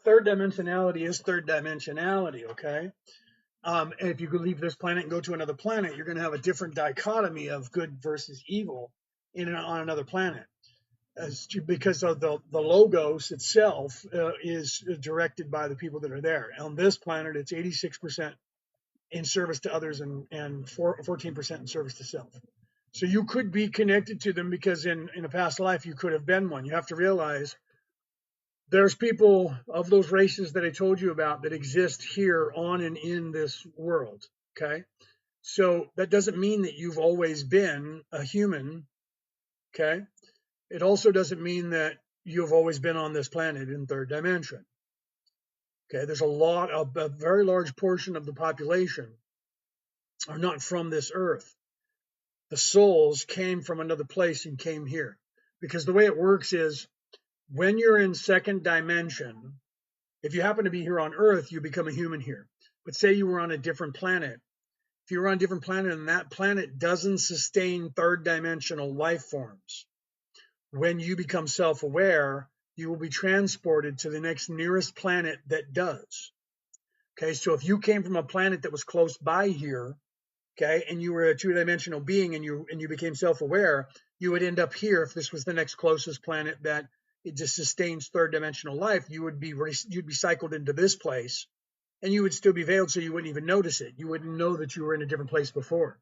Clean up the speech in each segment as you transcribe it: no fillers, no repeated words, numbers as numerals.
third dimensionality is third dimensionality, okay? And if you could leave this planet and go to another planet, you're going to have a different dichotomy of good versus evil on another planet. Because of the logos itself is directed by the people that are there. On this planet, it's 86% in service to others and 14% in service to self. So you could be connected to them because in a past life you could have been one. You have to realize there's people of those races that I told you about that exist here on and in this world. Okay. So that doesn't mean that you've always been a human. Okay. It also doesn't mean that you've always been on this planet in third dimension. Okay. There's a very large portion of the population are not from this earth. The souls came from another place and came here. Because the way it works is when you're in second dimension, if you happen to be here on Earth, you become a human here. But say you were on a different planet. If you were on a different planet and that planet doesn't sustain third dimensional life forms, when you become self-aware, you will be transported to the next nearest planet that does. Okay, so if you came from a planet that was close by here, okay, and you were a two-dimensional being and you became self-aware, you would end up here if this was the next closest planet that it just sustains third dimensional life. You'd be cycled into this place, and you would still be veiled, so you wouldn't even notice it. You wouldn't know that you were in a different place before.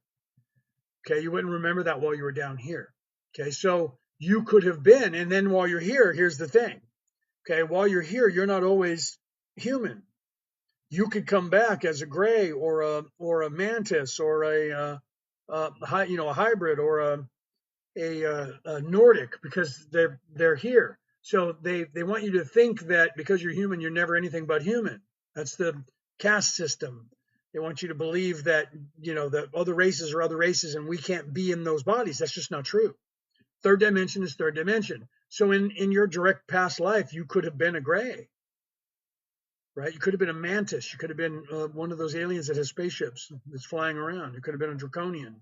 Okay, you wouldn't remember that while you were down here. Okay, so you could have been, and then while you're here, here's the thing. Okay, while you're here, you're not always human. You could come back as a gray or a mantis or a hybrid or a Nordic because they're here. So they want you to think that because you're human, you're never anything but human. That's the caste system. They want you to believe that that other races are other races and we can't be in those bodies. That's just not true. Third dimension is third dimension. So in your direct past life, you could have been a gray. Right? You could have been a mantis. You could have been one of those aliens that has spaceships that's flying around. You could have been a draconian.